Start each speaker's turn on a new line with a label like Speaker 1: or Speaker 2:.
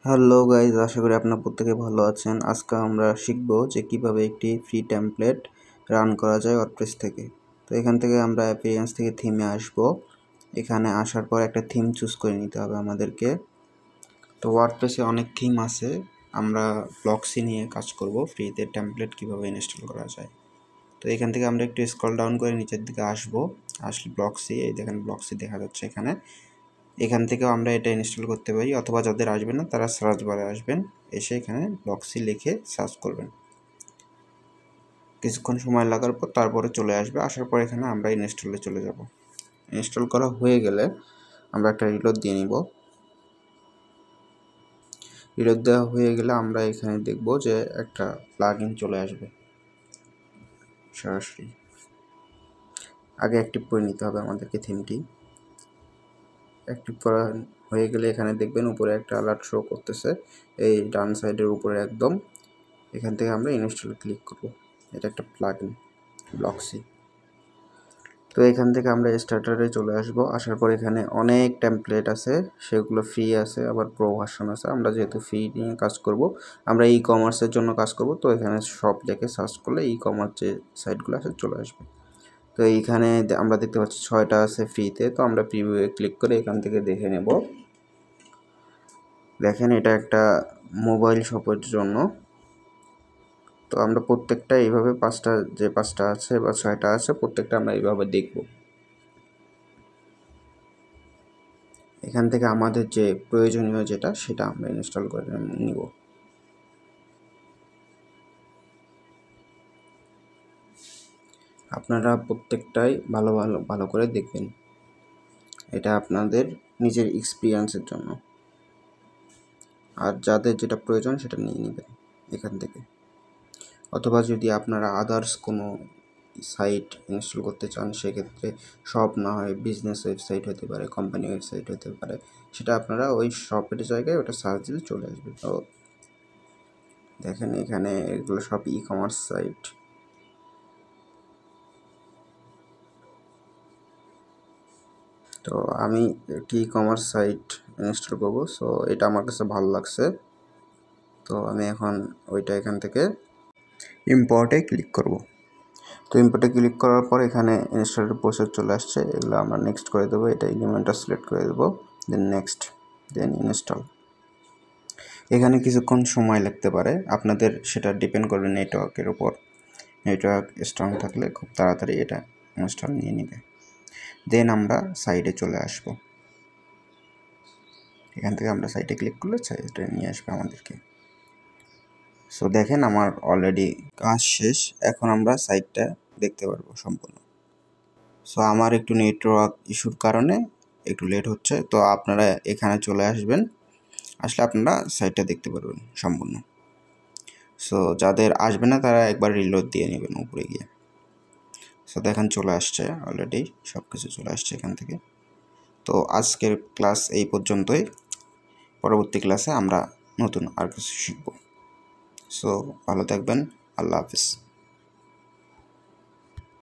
Speaker 1: Hello guys, আশা করি আপনার প্রত্যেকে ভালো আছেন। আজকে আমরা শিখব যে কিভাবে একটি ফ্রি টেমপ্লেট রান করা যায় ওয়ার্ডপ্রেস থেকে। তো এখান থেকে আমরা অ্যাপিয়ারেন্স থেকে থিমে আসব। এখানে আসার পর একটা থিম চুজ করে নিতে হবে আমাদেরকে। তো ওয়ার্ডপ্রেসে অনেক থিম আছে, আমরা ব্লকসি নিয়ে কাজ করব, ফ্রিতে টেমপ্লেট কিভাবে ইনস্টল করা যায়। তো এখান থেকে আমরা একটু স্ক্রল ডাউন করে নিচের দিকে আসলে ব্লকসি, এই দেখেন ব্লকসি দেখা যাচ্ছে এখান থেকেও আমরা এটা ইনস্টল করতে পারি, অথবা যাদের আসবে না তারা সার্চ বারে আসবেন, এসে এখানে ব্লকসি লিখে সার্চ করবেন। কিছুক্ষণ সময় লাগার পর তারপরে চলে আসবে। আসার পর এখানে আমরা ইনস্টলে চলে যাব। ইনস্টল করা হয়ে গেলে আমরা একটা রিলোড দিয়ে নিব। রিলোড দেওয়া হয়ে গেলে আমরা এখানে দেখব যে একটা প্লাগইন চলে আসবে সরাসরি। আগে অ্যাক্টিভ করে নিতে হবে আমাদেরকে থিমটি। অ্যাক্টিভ করা হয়ে গেলে এখানে দেখবেন উপরে একটা অ্যালার্ট শো করতেছে, এই ডান সাইডের উপরে একদম। এখান থেকে আমরা ইনস্টলে ক্লিক করব। এটা একটা প্লাগইন ব্লকসি। তো এখান থেকে আমরা স্টার্টারে চলে আসব। আসার পর এখানে অনেক টেমপ্লেট আছে, সেগুলো ফ্রি আছে, আবার প্রো ভার্সন আছে। আমরা যেহেতু ফ্রি নিয়ে কাজ করব, আমরা ই কমার্সের জন্য কাজ করব, তো এখানে সব দেখে সার্চ করলে ই কমার্স যে সাইটগুলো আছে চলে আসবে। তো এইখানে আমরা দেখতে পাচ্ছি 6টা আছে ফ্রিতে। তো আমরা প্রিভিউয়ে ক্লিক করে এখান থেকে দেখে নেব। দেখেন এটা একটা মোবাইল শপের জন্য। তো আমরা প্রত্যেকটা এইভাবে পাঁচটা আছে বা 6টা আছে, প্রত্যেকটা আমরা এইভাবে দেখব। এখান থেকে আমাদের যে প্রয়োজনীয় যেটা সেটা আমরা ইনস্টল করে নিব। আপনারা প্রত্যেকটাই ভালো করে দেখবেন, এটা আপনাদের নিজের এক্সপিরিয়েন্সের জন্য। আর যাদের যেটা প্রয়োজন সেটা নিয়ে নেবেন এখান থেকে। অথবা যদি আপনারা আদার্স কোনো সাইট ইনস্টল করতে চান, সেক্ষেত্রে শপ না হয় বিজনেস ওয়েবসাইট হতে পারে, কোম্পানি ওয়েবসাইট হতে পারে, সেটা আপনারা ওই শপের জায়গায় ওটা সার্চ দিলে চলে আসবে। তো দেখেন এখানে এগুলো সব ই কমার্স সাইট। তো আমি একটি ই কমার্স সাইট ইনস্টল করব। সো এটা আমার কাছে ভালো লাগছে, তো আমি এখন ওইটা এখান থেকে ইম্পোর্টে ক্লিক করব। তো ইম্পোর্টে ক্লিক করার পর এখানে ইনস্টলের প্রসেস চলে আসছে, এগুলো আমরা নেক্সট করে দেবো। এটা এলিমেন্টটা সিলেক্ট করে দেবো, দেন নেক্সট, দেন ইনস্টল। এখানে কিছুক্ষণ সময় লাগতে পারে, আপনাদের সেটা ডিপেন্ড করবে নেটওয়ার্কের উপর। নেটওয়ার্ক স্ট্রং থাকলে খুব তাড়াতাড়ি এটা ইনস্টল নিয়ে নেবে। দেন আমরা সাইডে চলে আসব। এখান থেকে আমরা সাইটে ক্লিক করলে সাইটে নিয়ে আসবে আমাদেরকে। সো দেখেন আমার অলরেডি কাজ শেষ, এখন আমরা সাইটটা দেখতে পারবো সম্পূর্ণ। সো আমার একটু নেটওয়ার্ক ইস্যুর কারণে একটু লেট হচ্ছে, তো আপনারা এখানে চলে আসবেন, আসলে আপনারা সাইটটা দেখতে পারবেন সম্পূর্ণ। সো যাদের আসবে না তারা একবার রিলোড দিয়ে নেবেন উপরে গিয়ে। সো দেখেন চলে আসছে, অলরেডি সব কিছু চলে আসছে এখান থেকে। তো আজকের ক্লাস এই পর্যন্তই, পরবর্তী ক্লাসে আমরা নতুন আর কিছু শিখব। সো ভালো থাকবেন, আল্লাহ হাফিজ।